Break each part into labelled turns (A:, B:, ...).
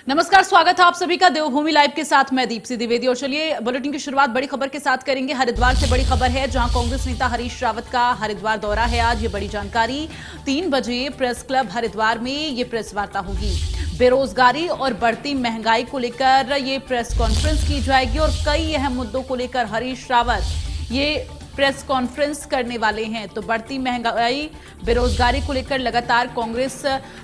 A: नमस्कार, स्वागत है आप सभी का देवभूमि लाइव के साथ। मैं दीप्ति द्विवेदी और चलिए बुलेटिन की शुरुआत बड़ी खबर के साथ करेंगे। हरिद्वार से बड़ी खबर है, जहां कांग्रेस नेता हरीश रावत का हरिद्वार दौरा है आज। ये बड़ी जानकारी 3 बजे प्रेस क्लब हरिद्वार में ये प्रेस वार्ता होगी। बेरोजगारी और बढ़ती महंगाई को लेकर ये प्रेस कॉन्फ्रेंस की जाएगी और कई अहम मुद्दों को लेकर हरीश रावत ये प्रेस कॉन्फ्रेंस करने वाले हैं। तो बढ़ती महंगाई, बेरोजगारी को लेकर लगातार कांग्रेस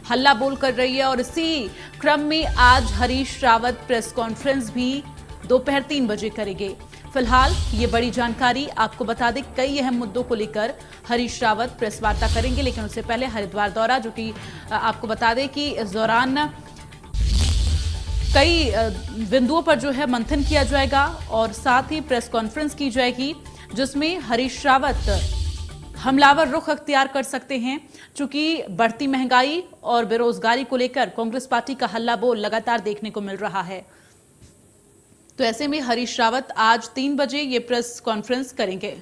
A: हल्ला बोल कर रही है और इसी क्रम में आज हरीश रावत प्रेस कॉन्फ्रेंस भी दोपहर 3 बजे करेंगे। फिलहाल ये बड़ी जानकारी आपको बता दें, कई अहम मुद्दों को लेकर हरीश रावत प्रेस वार्ता करेंगे, लेकिन उससे पहले हरिद्वार दौरा, जो कि आपको बता दें कि इस दौरान कई बिंदुओं पर जो है मंथन किया जाएगा और साथ ही प्रेस कॉन्फ्रेंस की जाएगी, जिसमें हरीश रावत हमलावर रुख अख्तियार कर सकते हैं। चूंकि बढ़ती महंगाई और बेरोजगारी को लेकर कांग्रेस पार्टी का हल्ला बोल लगातार देखने को मिल रहा है, तो ऐसे में हरीश रावत आज 3 बजे ये प्रेस कॉन्फ्रेंस करेंगे।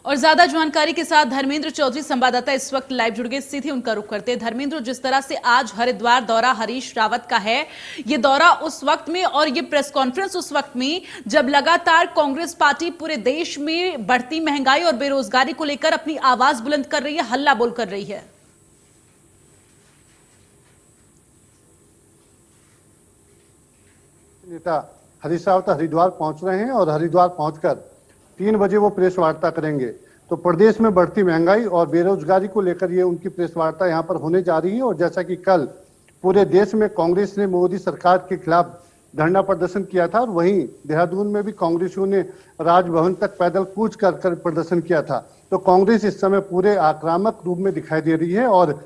A: और ज्यादा जानकारी के साथ धर्मेंद्र चौधरी संवाददाता इस वक्त लाइव जुड़ गए, सीधे उनका रुख करते हैं। धर्मेंद्र, जिस तरह से आज हरिद्वार दौरा हरीश रावत का है, ये दौरा उस वक्त में और ये प्रेस कॉन्फ्रेंस उस वक्त में जब लगातार कांग्रेस पार्टी पूरे देश में बढ़ती महंगाई और बेरोजगारी को लेकर अपनी आवाज बुलंद कर रही है, हल्ला बोल कर रही है।
B: नेता हरीश रावत हरिद्वार पहुंच रहे हैं और हरिद्वार पहुंचकर 3 बजे वो प्रेस वार्ता करेंगे। तो प्रदेश में बढ़ती महंगाई और बेरोजगारी को लेकर ये उनकी प्रेस वार्ता यहाँ पर होने जा रही है। और जैसा कि कल पूरे देश में कांग्रेस ने मोदी सरकार के खिलाफ धरना प्रदर्शन किया था और वहीं देहरादून में भी कांग्रेसियों ने राजभवन तक पैदल कूच कर प्रदर्शन किया था। तो कांग्रेस इस समय पूरे आक्रामक रूप में दिखाई दे रही है और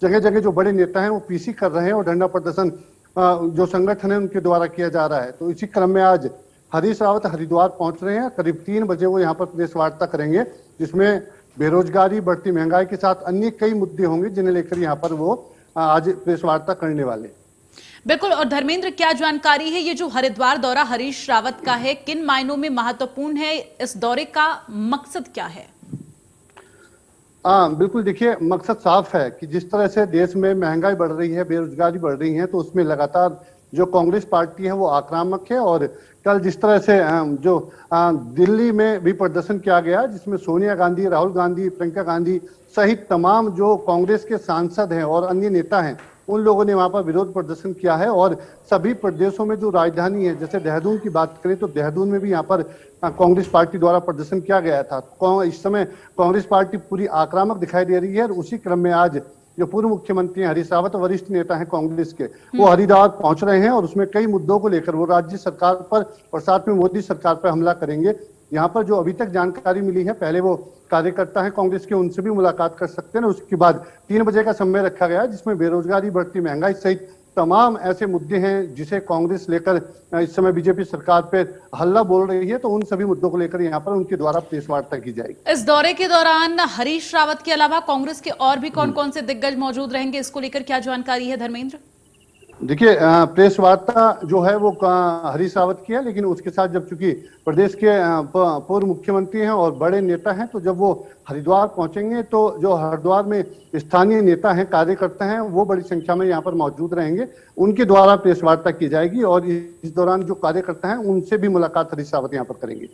B: जगह जगह जो बड़े नेता हैं वो पीसी कर रहे हैं और धरना प्रदर्शन जो संगठन है उनके द्वारा किया जा रहा है। तो इसी क्रम में आज हरीश रावत हरिद्वार पहुंच रहे हैं। करीब 3 बजे वो यहाँ पर प्रेस वार्ता करेंगे, जिसमें बेरोजगारी, बढ़ती महंगाई के साथ अन्य कई मुद्दे होंगे जिन्हें लेकर यहाँ पर वो आज प्रेस वार्ता करने वाले।
A: बिल्कुल। और धर्मेंद्र, क्या जानकारी है, ये जो हरिद्वार दौरा हरीश रावत का है, किन मायनों में महत्वपूर्ण है? इस दौरे का मकसद क्या है?
B: बिल्कुल, देखिए मकसद साफ है कि जिस तरह से देश में महंगाई बढ़ रही है, बेरोजगारी बढ़ रही है, तो उसमें लगातार जो कांग्रेस पार्टी है वो आक्रामक है। और कल जिस तरह से जो दिल्ली में भी प्रदर्शन किया गया, जिसमें सोनिया गांधी, राहुल गांधी, प्रियंका गांधी सहित तमाम जो कांग्रेस के सांसद हैं और अन्य नेता हैं, उन लोगों ने वहां पर विरोध प्रदर्शन किया है। और सभी प्रदेशों में जो राजधानी है, जैसे देहरादून की बात करें तो देहरादून में भी यहाँ पर कांग्रेस पार्टी द्वारा प्रदर्शन किया गया था। इस समय कांग्रेस पार्टी पूरी आक्रामक दिखाई दे रही है और उसी क्रम में आज जो पूर्व मुख्यमंत्री हरीश रावत, वरिष्ठ नेता हैं कांग्रेस के, वो हरिद्वार पहुंच रहे हैं और उसमें कई मुद्दों को लेकर वो राज्य सरकार पर और साथ में मोदी सरकार पर हमला करेंगे। यहाँ पर जो अभी तक जानकारी मिली है, पहले वो कार्यकर्ता है कांग्रेस के, उनसे भी मुलाकात कर सकते हैं। उसके बाद 3 बजे का समय रखा गया, जिसमें बेरोजगारी, बढ़ती महंगाई सहित तमाम ऐसे मुद्दे हैं जिसे कांग्रेस लेकर इस समय बीजेपी सरकार पे हल्ला बोल रही है। तो उन सभी मुद्दों को लेकर यहाँ पर उनके द्वारा प्रेस वार्ता की जाएगी।
A: इस दौरे के दौरान हरीश रावत के अलावा कांग्रेस के और भी कौन कौन से दिग्गज मौजूद रहेंगे, इसको लेकर क्या जानकारी है धर्मेंद्र?
B: देखिए, प्रेस वार्ता जो है वो हरीश रावत की है, लेकिन उसके साथ जब चूंकि प्रदेश के पूर्व मुख्यमंत्री हैं और बड़े नेता हैं, तो जब वो हरिद्वार पहुंचेंगे तो जो हरिद्वार में स्थानीय नेता हैं, कार्यकर्ता हैं, वो बड़ी संख्या में यहाँ पर मौजूद रहेंगे। उनके द्वारा प्रेस वार्ता की जाएगी और इस दौरान जो कार्यकर्ता हैं उनसे भी मुलाकात हरीश रावत यहाँ पर करेंगे।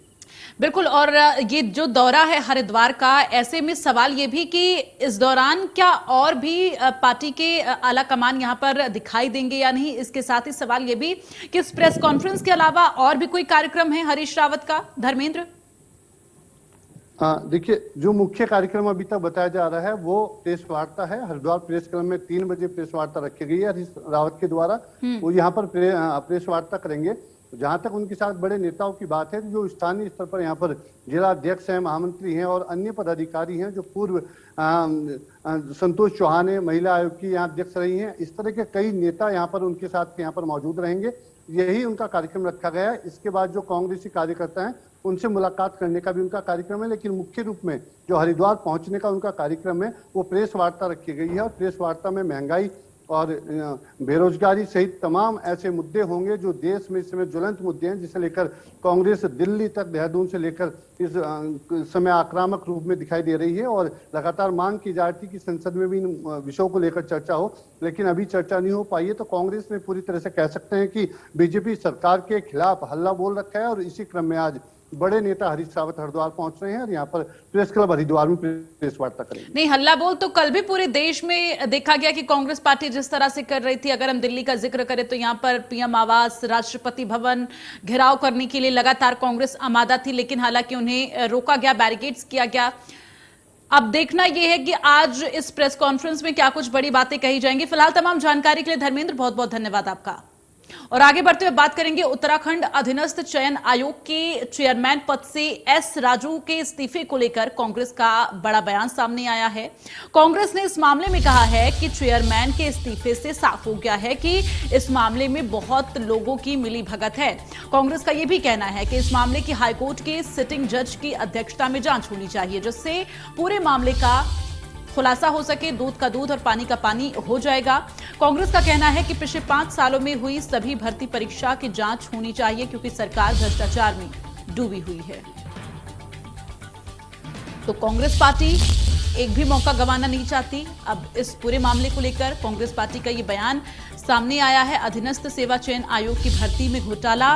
A: बिल्कुल। और ये जो दौरा है हरिद्वार का, ऐसे में सवाल ये भी कि इस दौरान क्या और भी पार्टी के आला कमान यहाँ पर दिखाई देंगे या नहीं? इसके साथ ही सवाल ये भी कि इस प्रेस कॉन्फ्रेंस के अलावा और भी कोई कार्यक्रम है हरीश रावत का, धर्मेंद्र?
B: देखिए, जो मुख्य कार्यक्रम अभी तक बताया जा रहा है वो प्रेस वार्ता है। हरिद्वार प्रेस क्लब में 3 बजे प्रेस वार्ता रखी गई है हरीश रावत के द्वारा। वो यहाँ पर प्रेस वार्ता करेंगे। जहां तक उनके साथ बड़े नेताओं की बात है, जो स्थानीय स्तर पर यहाँ पर जिला अध्यक्ष हैं, महामंत्री हैं और अन्य पदाधिकारी हैं, जो पूर्व संतोष चौहान है, महिला आयोग की यहाँ अध्यक्ष रही हैं, इस तरह के कई नेता यहाँ पर उनके साथ यहाँ पर मौजूद रहेंगे। यही उनका कार्यक्रम रखा गया है। इसके बाद जो कांग्रेसी कार्यकर्ता हैं उनसे मुलाकात करने का भी उनका कार्यक्रम है, लेकिन मुख्य रूप में जो हरिद्वार पहुंचने का उनका कार्यक्रम है वो प्रेस वार्ता रखी गई है। और प्रेस वार्ता में महंगाई और बेरोजगारी सहित तमाम ऐसे मुद्दे होंगे जो देश में इस समय ज्वलंत मुद्दे हैं, जिसे लेकर कांग्रेस दिल्ली तक, देहरादून से लेकर इस समय आक्रामक रूप में दिखाई दे रही है। और लगातार मांग की जा रही थी कि संसद में भी इन विषयों को लेकर चर्चा हो, लेकिन अभी चर्चा नहीं हो पाई है। तो कांग्रेस ने पूरी तरह से कह सकते हैं कि बीजेपी सरकार के खिलाफ हल्ला बोल रखा है। और इसी क्रम में आज बड़े नेता हरीश रावत हरिद्वार पहुंच रहे हैं और यहाँ पर प्रेस क्लब हरिद्वार में प्रेस वार्ता करेंगे।
A: नहीं, हल्ला बोल तो कल भी पूरे देश में देखा गया कि कांग्रेस पार्टी जिस तरह से कर रही थी। अगर हम दिल्ली का जिक्र करें तो यहाँ पर पीएम आवास, राष्ट्रपति भवन घेराव करने के लिए लगातार कांग्रेस आमादा थी, लेकिन हालांकि उन्हें रोका गया, बैरिकेड्स किया गया। अब देखना यह है कि आज इस प्रेस कॉन्फ्रेंस में क्या कुछ बड़ी बातें कही जाएंगी। फिलहाल तमाम जानकारी के लिए धर्मेंद्र बहुत बहुत धन्यवाद आपका। और आगे बढ़ते हुए बात करेंगे उत्तराखंड अधीनस्थ चयन आयोग के चेयरमैन पद से एस राजू के इस्तीफे को लेकर कांग्रेस का बड़ा बयान सामने आया है। कांग्रेस ने इस मामले में कहा है कि चेयरमैन के इस्तीफे से साफ हो गया है कि इस मामले में बहुत लोगों की मिलीभगत है। कांग्रेस का यह भी कहना है कि इस मामले की हाईकोर्ट के सिटिंग जज की अध्यक्षता में जांच होनी चाहिए, जिससे पूरे मामले का खुलासा हो सके, दूध का दूध और पानी का पानी हो जाएगा। कांग्रेस का कहना है कि पिछले 5 सालों में हुई सभी भर्ती परीक्षा की जांच होनी चाहिए, क्योंकि सरकार भ्रष्टाचार में डूबी हुई है। तो कांग्रेस पार्टी एक भी मौका गंवाना नहीं चाहती। अब इस पूरे मामले को लेकर कांग्रेस पार्टी का ये बयान सामने आया है। अधीनस्थ सेवा चयन आयोग की भर्ती में घोटाला,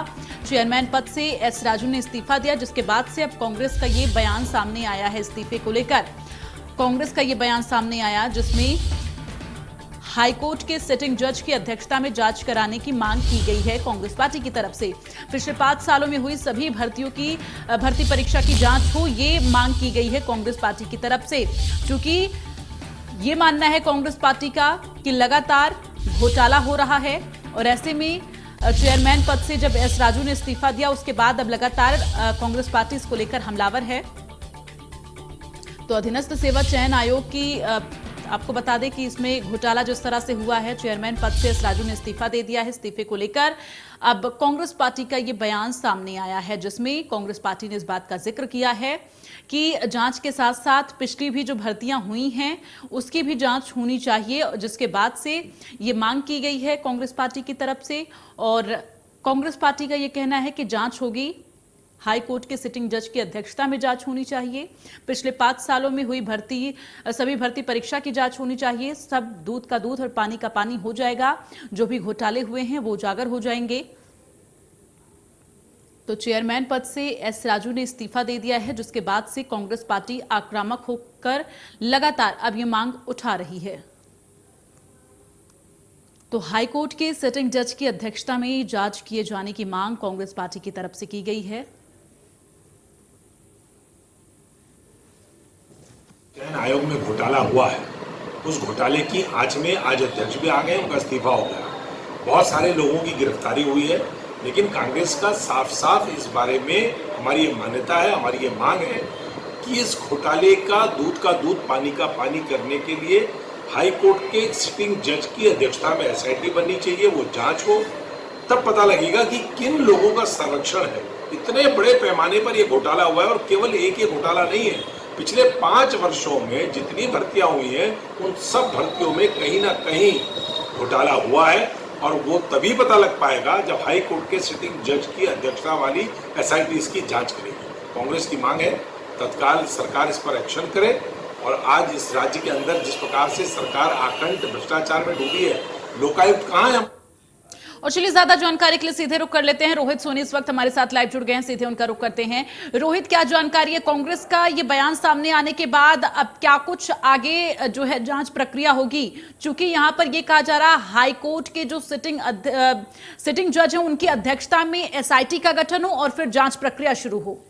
A: चेयरमैन पद से एस राजू ने इस्तीफा दिया, जिसके बाद से अब कांग्रेस का ये बयान सामने आया है। इस्तीफे को लेकर कांग्रेस का यह बयान सामने आया, जिसमें हाईकोर्ट के सिटिंग जज की अध्यक्षता में जांच कराने की मांग की गई है कांग्रेस पार्टी की तरफ से। पिछले 5 सालों में हुई सभी भर्ती परीक्षा की जांच हो, ये मांग की गई है कांग्रेस पार्टी की तरफ से, क्योंकि ये मानना है कांग्रेस पार्टी का कि लगातार घोटाला हो रहा है। और ऐसे में चेयरमैन पद से जब एस राजू ने इस्तीफा दिया, उसके बाद अब लगातार कांग्रेस पार्टी इसको लेकर हमलावर है। तो अधीनस्थ सेवा चयन आयोग की आपको बता दें कि इसमें घोटाला जिस तरह से हुआ है, चेयरमैन पद से एस राजू ने इस्तीफा दे दिया है। इस्तीफे को लेकर अब कांग्रेस पार्टी का ये बयान सामने आया है, जिसमें कांग्रेस पार्टी ने इस बात का जिक्र किया है कि जांच के साथ साथ पिछली भी जो भर्तियां हुई हैं उसकी भी जांच होनी चाहिए, जिसके बाद से ये मांग की गई है कांग्रेस पार्टी की तरफ से। और कांग्रेस पार्टी का ये कहना है कि जांच होगी, हाई कोर्ट के सिटिंग जज की अध्यक्षता में जांच होनी चाहिए, पिछले 5 सालों में हुई सभी भर्ती परीक्षा की जांच होनी चाहिए, सब दूध का दूध और पानी का पानी हो जाएगा, जो भी घोटाले हुए हैं वो उजागर हो जाएंगे। तो चेयरमैन पद से एस राजू ने इस्तीफा दे दिया है, जिसके बाद से कांग्रेस पार्टी आक्रामक होकर लगातार अब ये मांग उठा रही है। तो हाईकोर्ट के सिटिंग जज की अध्यक्षता में जांच किए जाने की मांग कांग्रेस पार्टी की तरफ से की गई है।
C: चयन आयोग में घोटाला हुआ है, उस घोटाले की आंच में आज अध्यक्ष भी आ गए, उनका इस्तीफा हो गया, बहुत सारे लोगों की गिरफ्तारी हुई है। लेकिन कांग्रेस का साफ साफ इस बारे में हमारी ये मान्यता है, हमारी ये मांग है कि इस घोटाले का दूध पानी का पानी करने के लिए हाई कोर्ट के सिटिंग जज की अध्यक्षता में एसआईटी बननी चाहिए, वो जांच हो, तब पता लगेगा कि किन लोगों का संरक्षण है। इतने बड़े पैमाने पर यह घोटाला हुआ है, और केवल एक ही घोटाला नहीं है, पिछले 5 वर्षों में जितनी भर्तियां हुई हैं उन सब भर्तियों में कहीं ना कहीं घोटाला हुआ है। और वो तभी पता लग पाएगा जब हाई कोर्ट के सिटिंग जज की अध्यक्षता वाली एसआईटी इसकी जांच करेगी। कांग्रेस की मांग है तत्काल सरकार इस पर एक्शन करे। और आज इस राज्य के अंदर जिस प्रकार से सरकार आकंठ भ्रष्टाचार में डूबी है, लोकायुक्त कहाँ है?
A: और चलिए ज्यादा जानकारी के लिए सीधे रुक कर लेते हैं। रोहित सोनी इस वक्त हमारे साथ लाइव जुड़ गए हैं, सीधे उनका रुक करते हैं। रोहित, क्या जानकारी है कांग्रेस का ये बयान सामने आने के बाद? अब क्या कुछ आगे जो है जांच प्रक्रिया होगी? चूंकि यहां पर ये कहा जा रहा है हाई कोर्ट के जो सिटिंग जज हैं उनकी अध्यक्षता में एसआईटी का गठन हो और फिर जांच प्रक्रिया शुरू हो।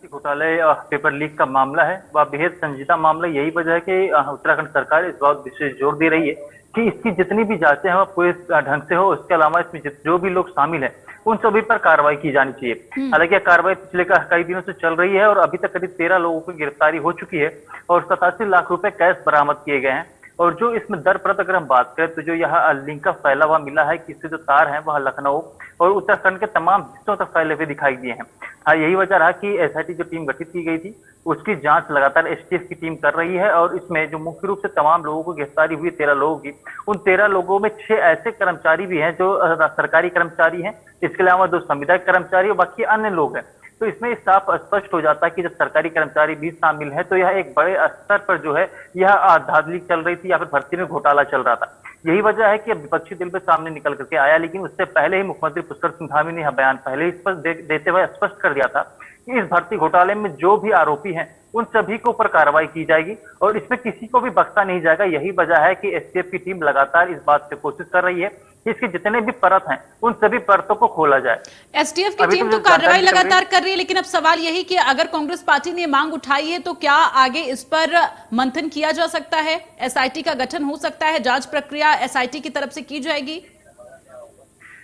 D: घोटाले पेपर लीक का मामला है, वह बेहद संजीदा मामला। यही वजह है कि उत्तराखंड सरकार इस बात विशेष जोर दे रही है कि इसकी जितनी भी जांचें हैं वह पूरे ढंग से हो। इसके अलावा इसमें जो भी लोग शामिल हैं उन सभी पर कार्रवाई की जानी चाहिए। हालांकि यह कार्रवाई पिछले कई दिनों से चल रही है और अभी तक करीब 13 लोगों की गिरफ्तारी हो चुकी है और 87 लाख रुपए कैश बरामद किए गए हैं। और जो इसमें दर परत अगर हम बात करें तो जो यह लिंक का फैला हुआ मिला है कि इससे जो तार हैं वह लखनऊ और उत्तराखंड के तमाम हिस्सों तक फैले हुए दिखाई दिए हैं। हाँ, यही वजह रहा कि एसआईटी जो टीम गठित की गई थी उसकी जांच लगातार एसटीएफ की टीम कर रही है और इसमें जो मुख्य रूप से तमाम लोगों को गिरफ्तारी हुई 13 लोगों की, उन 13 लोगों में 6 ऐसे कर्मचारी भी हैं जो सरकारी कर्मचारी हैं, इसके अलावा 2 संविदायक कर्मचारी और बाकी अन्य लोग हैं। तो इसमें साफ स्पष्ट हो जाता है कि जब सरकारी कर्मचारी भी शामिल है तो यह एक बड़े स्तर पर जो है यह धांधली चल रही थी या फिर भर्ती में घोटाला चल रहा था। यही वजह है कि अब विपक्षी दल पे सामने निकल करके आया, लेकिन उससे पहले ही मुख्यमंत्री पुष्कर सिंह धामी ने यह बयान पहले ही स्पष्ट देते हुए स्पष्ट कर दिया था कि इस भर्ती घोटाले में जो भी आरोपी हैं उन सभी के ऊपर कार्रवाई की जाएगी और इसमें किसी को भी बख्शा नहीं जाएगा। यही वजह है कि एसटीएफ की टीम लगातार इस बात पे कोशिश कर रही है कि इसके जितने भी परत हैं उन सभी परतों को खोला जाए।
A: एसटीएफ की टीम तो कार्रवाई लगातार कर रही है, लेकिन अब सवाल यही कि अगर कांग्रेस पार्टी ने मांग उठाई है तो क्या आगे इस पर मंथन किया जा सकता है? एसआईटी का गठन हो सकता है? जांच प्रक्रिया एसआईटी की तरफ से की जाएगी?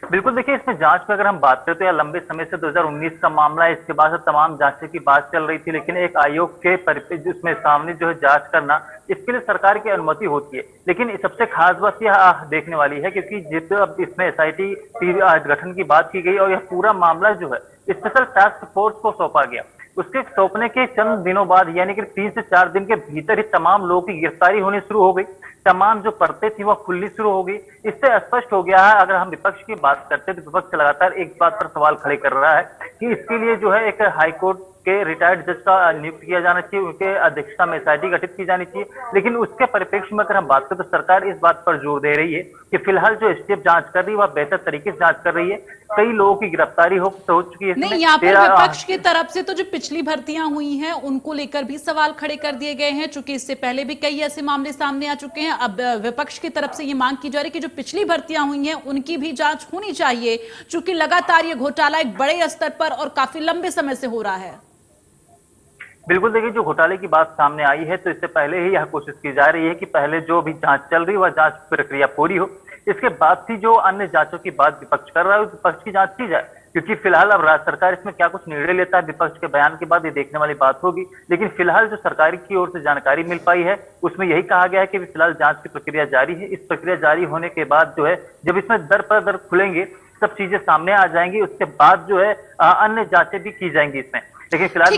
D: बिल्कुल, देखिए इसमें जांच में अगर हम बात करें तो यह लंबे समय से 2019 का मामला है, इसके बाद से तमाम जांचों की बात चल रही थी, लेकिन एक आयोग के उसमें सामने जो है जांच करना, इसके लिए सरकार की अनुमति होती है। लेकिन सबसे खास बात यह देखने वाली है क्योंकि जिस अब इसमें एसआईटी गठन की बात की गई और यह पूरा मामला जो है स्पेशल टास्क फोर्स को सौंपा गया। उसके सौंपने के चंद दिनों बाद यानी कि 3 से 4 दिन के भीतर ही तमाम लोगों की गिरफ्तारी होनी शुरू हो गई, तमाम जो परतें थी वह खुलनी शुरू हो गई। इससे स्पष्ट हो गया है, अगर हम विपक्ष की बात करते हैं तो विपक्ष लगातार एक बात पर सवाल खड़े कर रहा है कि इसके लिए जो है एक हाईकोर्ट के रिटायर्ड जज का नियुक्त किया जाना चाहिए, उनके अध्यक्षता में एसआईटी गठित की जानी चाहिए। लेकिन उसके परिप्रेक्ष्य में अगर हम बात करें तो सरकार इस बात पर जोर दे रही है कि फिलहाल जो एसटीएफ जांच कर रही है वह बेहतर तरीके से जांच कर रही है। कई लोगों की गिरफ्तारी हो चुकी है।
A: नहीं, यहाँ पर विपक्ष की तरफ से तो जो पिछली भर्तियां हुई हैं उनको लेकर भी सवाल खड़े कर दिए गए हैं, चूंकि इससे पहले भी कई ऐसे मामले सामने आ चुके हैं। अब विपक्ष की तरफ से ये मांग की जा रही है कि जो पिछली भर्तियां हुई हैं उनकी भी जांच होनी चाहिए, चूंकि लगातार ये घोटाला एक बड़े स्तर पर और काफी लंबे समय से हो रहा है।
D: बिल्कुल, देखिए जो घोटाले की बात सामने आई है तो इससे पहले ही यह कोशिश की जा रही है कि पहले जो भी जांच चल रही है वह जांच प्रक्रिया पूरी हो, इसके बाद ही जो अन्य जांचों की बात विपक्ष कर रहा है विपक्ष की जांच की जाए। क्योंकि फिलहाल अब राज्य सरकार इसमें क्या कुछ निर्णय लेता है विपक्ष के बयान के बाद ये देखने वाली बात होगी। लेकिन फिलहाल जो सरकार की ओर से जानकारी मिल पाई है उसमें यही कहा गया है कि फिलहाल जांच की प्रक्रिया जारी है। इस प्रक्रिया जारी होने के बाद जो है जब इसमें दर पर दर खुलेंगे सब चीजें सामने आ जाएंगी, उसके बाद जो है अन्य जांचें भी की जाएंगी इसमें। लेकिन फिलहाल